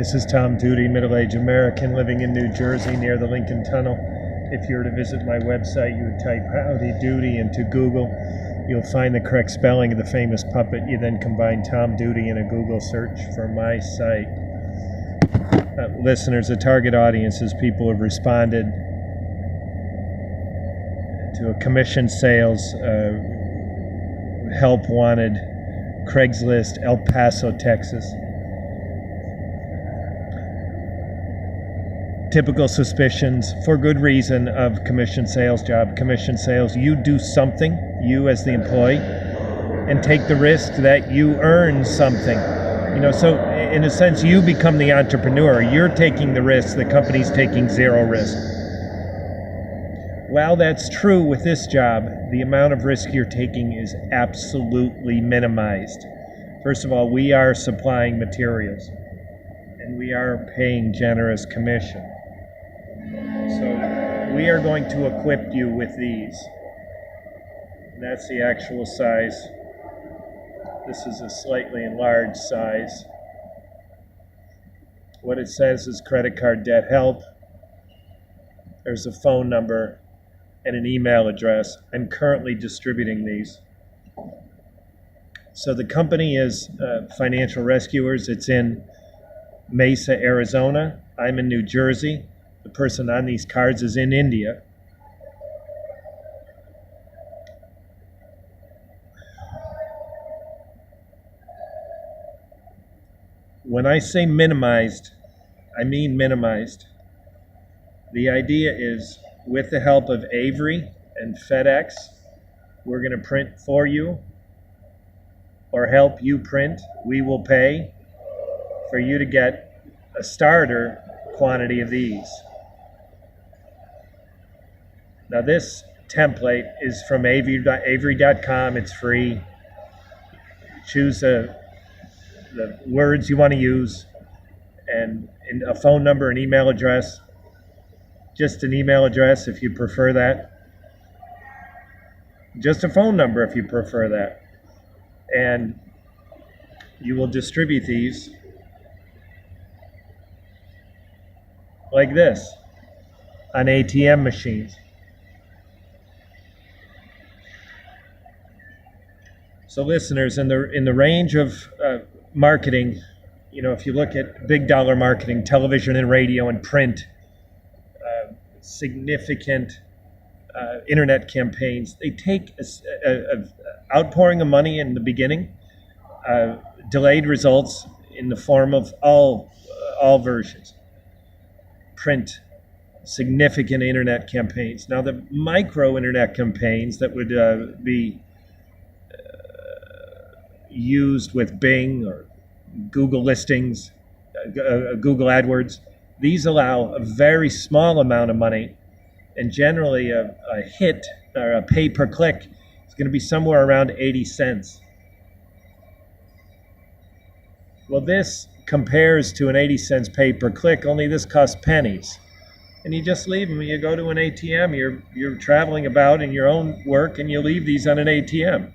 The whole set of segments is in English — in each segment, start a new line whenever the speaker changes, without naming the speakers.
This is Tom Duty, middle-aged American living in New Jersey near the Lincoln Tunnel. If you were to visit my website, you would type Howdy Doody into Google. You'll find the correct spelling of the famous puppet. You then combine Tom Duty in a Google search for my site. Listeners, the target audience is people who have responded to a commission sales help wanted, Craigslist, El Paso, Texas. Typical suspicions, for good reason, of commission sales job. Commission sales, you do something, you as the employee, and take the risk that you earn something. So in a sense, you become the entrepreneur. You're taking the risk, the company's taking zero risk. While that's true with this job, the amount of risk you're taking is absolutely minimized. First of all, we are supplying materials, and we are paying generous commission. So we are going to equip you with these. And that's the actual size. This is a slightly enlarged size. What it says is credit card debt help. There's a phone number and an email address. I'm currently distributing these. So the company is Financial Rescuers. It's in Mesa, Arizona. I'm in New Jersey. The person on these cards is in India. When I say minimized, I mean minimized. The idea is, with the help of Avery and FedEx, we're going to print for you or help you print. We will pay for you to get a starter quantity of these. Now this template is from Avery.com. It's free. Choose the words you want to use and a phone number, an email address. Just an email address if you prefer that. Just a phone number if you prefer that. And you will distribute these like this on ATM machines. So listeners, in the range of marketing, if you look at big dollar marketing, television and radio and print, significant internet campaigns, they take a outpouring of money in the beginning, delayed results in the form of all versions. Print, significant internet campaigns. Now the micro internet campaigns that would be used with Bing or Google listings, Google AdWords, these allow a very small amount of money, and generally a hit or a pay per click is going to be somewhere around 80 cents. Well, this compares to an 80 cents pay per click, only this costs pennies. And you just leave them. You go to an ATM, you're traveling about in your own work, and you leave these on an ATM.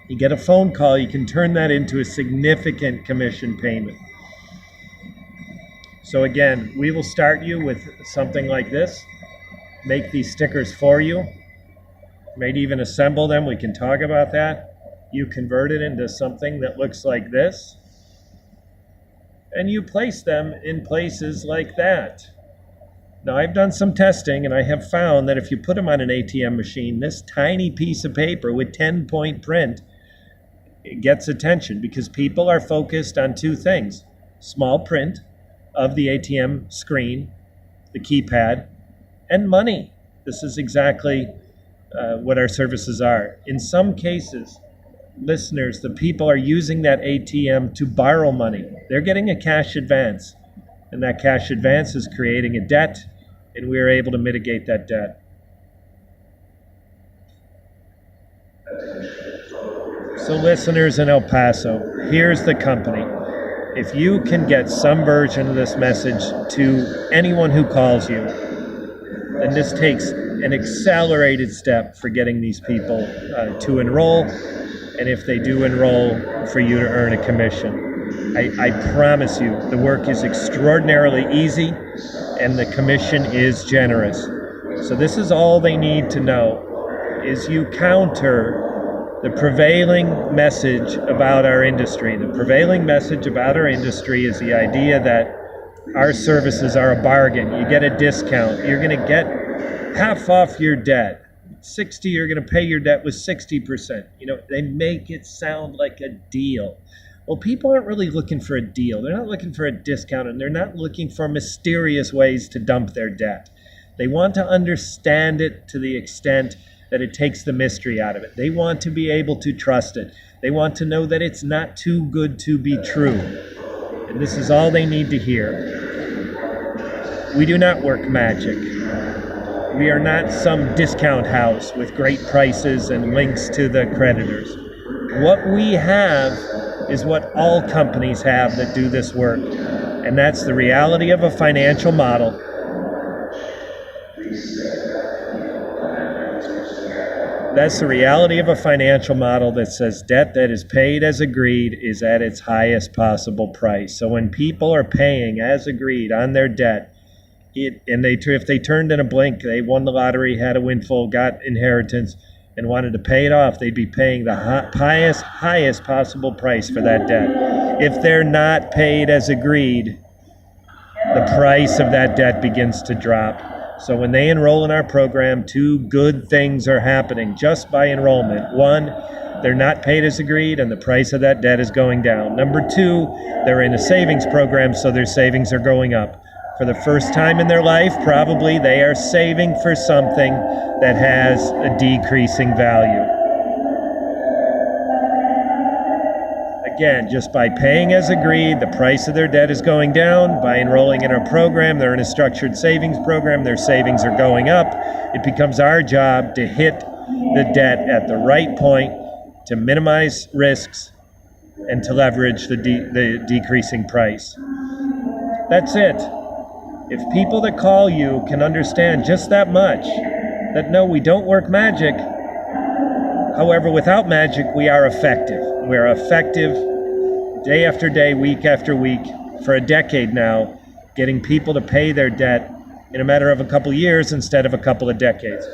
You get a phone call, you can turn that into a significant commission payment. So again, we will start you with something like this, make these stickers for you, maybe even assemble them, we can talk about that. You convert it into something that looks like this, and you place them in places like that. Now, I've done some testing, and I have found that if you put them on an ATM machine, this tiny piece of paper with 10-point print, it gets attention because people are focused on two things: small print of the ATM screen, the keypad, and money. This is exactly what our services are. In some cases, listeners, the people are using that ATM to borrow money. They're getting a cash advance, and that cash advance is creating a debt, and we are able to mitigate that debt. So listeners in El Paso, here's the company. If you can get some version of this message to anyone who calls you, then this takes an accelerated step for getting these people to enroll, and if they do enroll, for you to earn a commission. I promise you, the work is extraordinarily easy and the commission is generous. So this is all they need to know, is you counter the prevailing message about our industry. The prevailing message about our industry is the idea that our services are a bargain. You get a discount. You're going to get half off your debt. 60, you're going to pay your debt with 60%. They make it sound like a deal. Well, people aren't really looking for a deal. They're not looking for a discount, and they're not looking for mysterious ways to dump their debt. They want to understand it to the extent that it takes the mystery out of it. They want to be able to trust it. They want to know that it's not too good to be true. And this is all they need to hear. We do not work magic. We are not some discount house with great prices and links to the creditors. What we have is what all companies have that do this work, and that's the reality of a financial model. That's the reality of a financial model that says debt that is paid as agreed is at its highest possible price. So when people are paying as agreed on their debt, if they turned in a blink, they won the lottery, had a windfall, got inheritance, and wanted to pay it off, they'd be paying the highest possible price for that debt. If they're not paid as agreed, the price of that debt begins to drop. So when they enroll in our program, two good things are happening just by enrollment. One, they're not paid as agreed, and the price of that debt is going down. Number two, they're in a savings program, so their savings are going up. For the first time in their life, probably, they are saving for something that has a decreasing value. Again, just by paying as agreed, the price of their debt is going down. By enrolling in our program, they're in a structured savings program, their savings are going up. It becomes our job to hit the debt at the right point, to minimize risks, and to leverage the decreasing price. That's it. If people that call you can understand just that much, that no, we don't work magic. However, without magic, we are effective. We are effective day after day, week after week, for a decade now, getting people to pay their debt in a matter of a couple years instead of a couple of decades.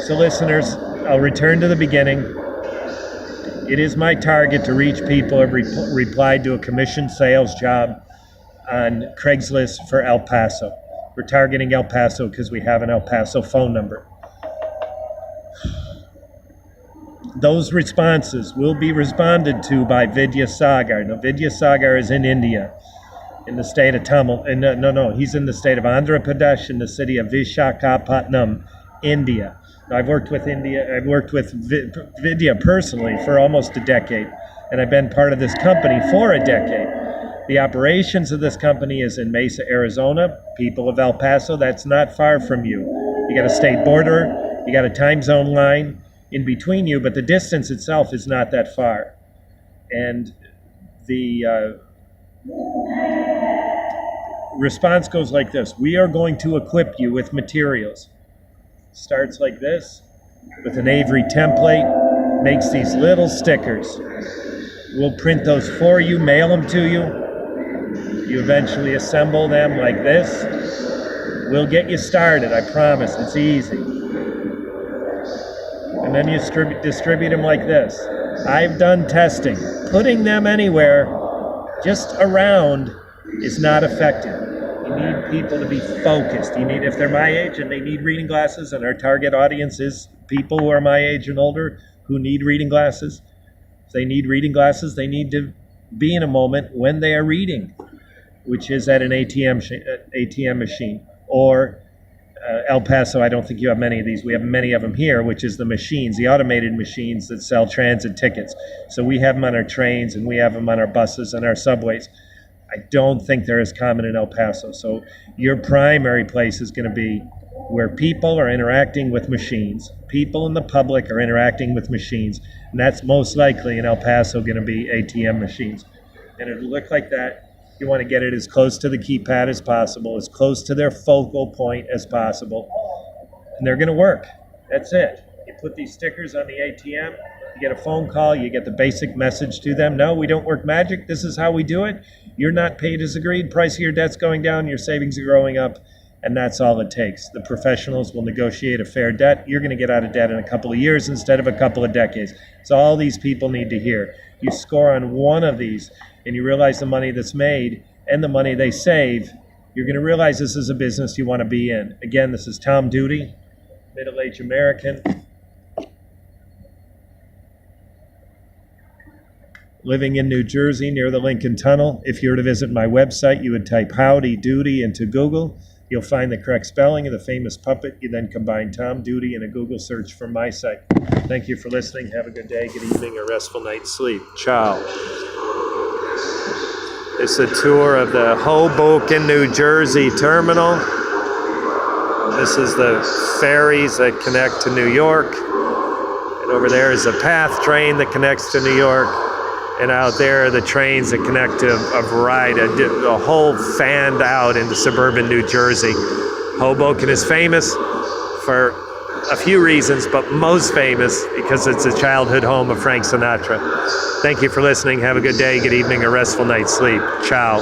So listeners, I'll return to the beginning. It is my target to reach people who replied to a commission sales job on Craigslist for El Paso. We're targeting El Paso because we have an El Paso phone number. Those responses will be responded to by Vidya Sagar. Now, Vidya Sagar is in India, in the state of he's in the state of Andhra Pradesh, in the city of Visakhapatnam, India. I've worked with Vidya personally for almost a decade, and I've been part of this company for a decade. The operations of this company is in Mesa, Arizona. People of El Paso, that's not far from you. You got a state border, you got a time zone line in between you, but the distance itself is not that far. And the response goes like this: we are going to equip you with materials. Starts like this, with an Avery template, makes these little stickers. We'll print those for you, mail them to you. You eventually assemble them like this. We'll get you started, I promise, it's easy. And then you distribute them like this. I've done testing. Putting them anywhere, just around, is not effective. You need people to be focused. If they're my age and they need reading glasses, and our target audience is people who are my age and older who need reading glasses. If they need reading glasses, they need to be in a moment when they are reading, which is at an ATM machine. Or El Paso, I don't think you have many of these. We have many of them here, which is the machines, the automated machines that sell transit tickets. So we have them on our trains, and we have them on our buses and our subways. I don't think they're as common in El Paso. So your primary place is going to be where people are interacting with machines. People in the public are interacting with machines. And that's most likely in El Paso going to be ATM machines. And it'll look like that. You want to get it as close to the keypad as possible, as close to their focal point as possible. And they're going to work. That's it. You put these stickers on the ATM. You get a phone call, you get the basic message to them. No, we don't work magic. This is how we do it. You're not paid as agreed. Price of your debt's going down. Your savings are growing up. And that's all it takes. The professionals will negotiate a fair debt. You're going to get out of debt in a couple of years instead of a couple of decades. So all these people need to hear. You score on one of these and you realize the money that's made and the money they save, you're going to realize this is a business you want to be in. Again, this is Tom Duty, middle-aged American, living in New Jersey near the Lincoln Tunnel. If you were to visit my website, you would type Howdy Doody into Google. You'll find the correct spelling of the famous puppet. You then combine Tom Duty in a Google search for my site. Thank you for listening. Have a good day, good evening, or restful night's sleep. Ciao. It's a tour of the Hoboken, New Jersey terminal. This is the ferries that connect to New York. And over there is a PATH train that connects to New York. And out there are the trains that connect to a variety, a whole fanned out into suburban New Jersey. Hoboken is famous for a few reasons, but most famous because it's a childhood home of Frank Sinatra. Thank you for listening. Have a good day, good evening, a restful night's sleep. Ciao.